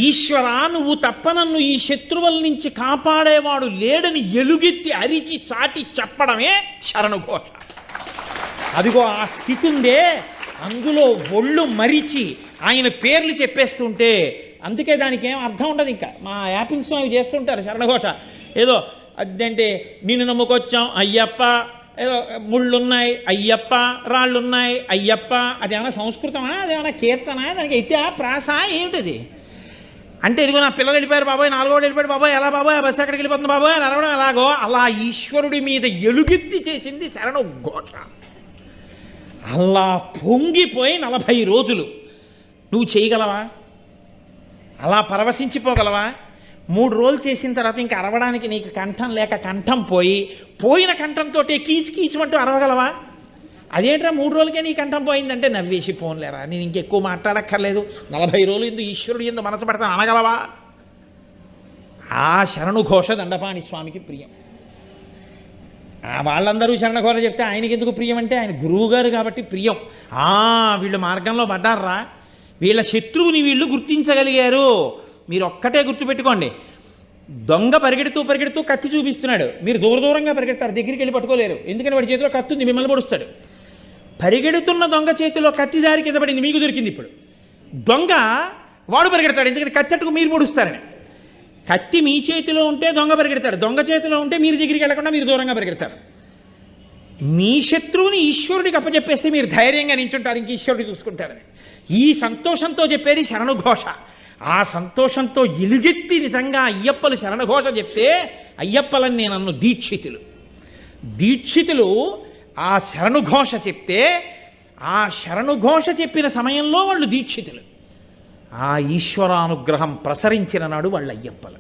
ఈశ్వరా నువ్వు తప్ప నన్ను ఈ శత్రువుల నుంచి కాపాడేవాడు లేడని ఎలుగెత్తి అరిచి చాటి చెప్పడమే శరణుఘోష. అదిగో ఆ స్థితి ఉందే, అందులో ఒళ్ళు మరిచి ఆయన పేర్లు చెప్పేస్తుంటే, అందుకే దానికి ఏం అర్థం ఉండదు. ఇంకా మా యాపిల్స్ అవి చేస్తుంటారు శరణఘోష. ఏదో అదంటే నిన్ను నమ్ముకొచ్చాం అయ్యప్ప, ఏదో ముళ్ళున్నాయి అయ్యప్ప, రాళ్ళున్నాయి అయ్యప్ప. అదేమన్నా సంస్కృతమా, అదేమన్నా కీర్తన, దానికి అయితే ప్రాస ఏమిటది అంటే? ఇదిగో నా పిల్లలు వెళ్ళిపోయారు బాబాయ్, 4వ వెళ్ళిపోయాడు బాబాయ్, ఎలా బాబాయ్ ఆ బస్సు ఎక్కడికి వెళ్ళిపోతుంది బాబాయ్ అని అరవడం ఎలాగో అలా ఈశ్వరుడి మీద ఎలుగెత్తి చేసింది శరణుఘోష. అలా పొంగిపోయి 40 రోజులు నువ్వు చేయగలవా? అలా పరవశించిపోగలవా? 3 రోజులు చేసిన తర్వాత ఇంకా అరవడానికి నీకు కంఠం లేక కంఠం పోయిన కంఠంతో కీచు కీచుమంటూ అరవగలవా? అదేంట్రా 3 రోజులకే నీ కంఠం పోయిందంటే నవ్వేసి పోన్లేరా, నేను ఇంకెక్కువ మాట్లాడక్కర్లేదు, 40 రోజులు ఎందు ఈశ్వరుడు ఎందు మనసు పెడతాను అనగలవా? ఆ శరణుఘోష దండపాణి స్వామికి ప్రియం. వాళ్ళందరూ శరణఘోష చెప్తే ఆయనకి ఎందుకు ప్రియం అంటే ఆయన గురువుగారు కాబట్టి ప్రియం. వీళ్ళు మార్గంలో పడ్డారా, వీళ్ళ శత్రువుని వీళ్ళు గుర్తించగలిగారు. మీరు ఒక్కటే గుర్తుపెట్టుకోండి, దొంగ పరిగెడుతూ కత్తి చూపిస్తున్నాడు, మీరు దూరంగా పరిగెడతారు, దగ్గరికి వెళ్ళి పట్టుకోలేరు, ఎందుకని వాడి చేతిలో కత్తి ఉంది, మిమ్మల్ని పొడుస్తాడు. పరిగెడుతున్న దొంగ చేతిలో కత్తి జారి కింద పడింది, మీకు దొరికింది. ఇప్పుడు దొంగ వాడు పరిగెడతాడు, ఎందుకంటే కత్తి అట్టుకు మీరు పొడుస్తారని. కత్తి మీ చేతిలో ఉంటే దొంగ పరిగెడతాడు, దొంగ చేతిలో ఉంటే మీరు దగ్గరికి వెళ్లకుండా మీరు దూరంగా పరిగెడతారు. మీ శత్రువుని ఈశ్వరుడికి అప్పచెప్పేస్తే మీరు ధైర్యంగా నించుంటారు, ఇంక ఈశ్వరుడు చూసుకుంటారని. ఈ సంతోషంతో చెప్పేది శరణుఘోష. ఆ సంతోషంతో ఎలుగెత్తి నిజంగా అయ్యప్పలు శరణఘోష చెప్తే, అయ్యప్పలని నన్ను దీక్షితులు ఆ శరణుఘోష చెప్తే, ఆ శరణుఘోష చెప్పిన సమయంలో వాళ్ళు దీక్షితులు. ఆ ఈశ్వరానుగ్రహం ప్రసరించిన నాడు వాళ్ళు అయ్యప్పలు.